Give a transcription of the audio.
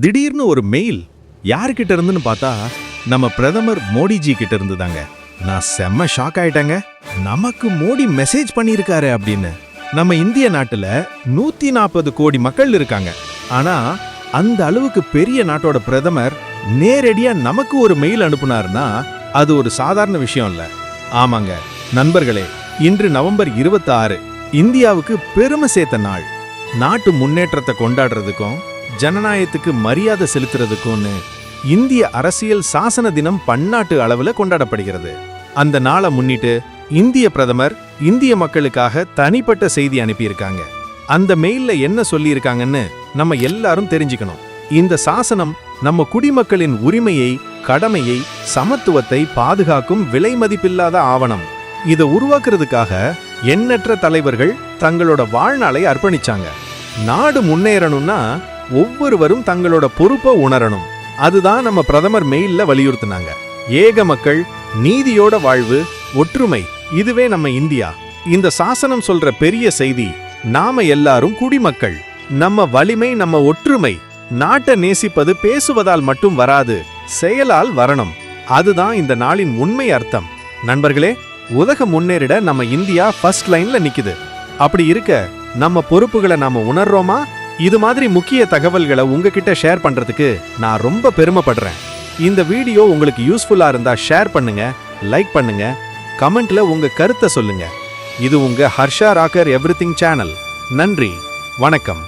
திடீர்னு ஒரு மெயில் யாருக்கிட்ட இருந்துன்னு பார்த்தா நம்ம பிரதமர் மோடிஜி கிட்ட இருந்து தாங்க. நான் செம்ம ஷாக் ஆயிட்டேங்க. நமக்கு மோடி மெசேஜ் பண்ணியிருக்காரு அப்படின்னு. நம்ம இந்திய நாட்டுல 140 கோடி மக்கள் இருக்காங்க. ஆனா அந்த அளவுக்கு பெரிய நாட்டோட பிரதமர் நேரடியா நமக்கு ஒரு மெயில் அனுப்புனாருன்னா அது ஒரு சாதாரண விஷயம் இல்ல. ஆமாங்க நண்பர்களே, இன்று நவம்பர் 26 இந்தியாவுக்கு பெருமை சேர்த்த நாள். நாட்டு முன்னேற்றத்தை கொண்டாடுறதுக்கும் ஜனநாயகத்துக்கு மரியாதை செலுத்துறதுக்கும்னு இந்திய அரசியல் சாசன தினம் பன்னாட்டு அளவுல கொண்டாடப்படுகிறது. அந்த நாளை முன்னிட்டு இந்திய பிரதமர் இந்திய மக்களுக்காக தனிப்பட்ட செய்தி அனுப்பியிருக்காங்க. அந்த மெயில்ல என்ன சொல்லியிருக்காங்கன்னு நம்ம எல்லாரும் தெரிஞ்சுக்கணும். இந்த சாசனம் நம்ம குடிமக்களின் உரிமையை, கடமையை, சமத்துவத்தை பாதுகாக்கும் விலை மதிப்பில்லாத ஆவணம். இதை உருவாக்குறதுக்காக எண்ணற்ற தலைவர்கள் தங்களோட வாழ்நாளை அர்ப்பணிச்சாங்க. நாடு முன்னேறணும்னா ஒவ்வொருவரும் தங்களோட பொறுப்பை உணரணும். அதுதான் நம்ம பிரதமர் மெயில்ல வலியுறுத்தினாங்க. ஏக மக்கள், நீதியோட வாழ்வு, ஒற்றுமை, இதுவே நம்ம இந்தியா. இந்த சாசனம் சொல்ற பெரிய செய்தி, நாம எல்லாரும் குடிமக்கள். நம்ம வலிமை, நம்ம ஒற்றுமை. நாட்டை நேசிப்பது பேசுவதால் மட்டும் வராது, செயலால் வரணும். அதுதான் இந்த நாளின் உண்மை அர்த்தம். நண்பர்களே, உலகம் முன்னேறிட நம்ம இந்தியா ஃபர்ஸ்ட் லைன்ல நிக்குது. அப்படி இருக்க நம்ம பொறுப்புகளை நாம உணர்றோமா? இது மாதிரி முக்கிய தகவல்களை உங்ககிட்ட ஷேர் பண்றதுக்கு நான் ரொம்ப பெருமைப்படுறேன். இந்த வீடியோ உங்களுக்கு யூஸ்ஃபுல்லா இருந்தா ஷேர் பண்ணுங்க, லைக் பண்ணுங்க, கமெண்ட்ல உங்க கருத்தை சொல்லுங்க. இது உங்க ஹர்ஷா ராக்கர் எவ்ரிதிங் சேனல். நன்றி, வணக்கம்.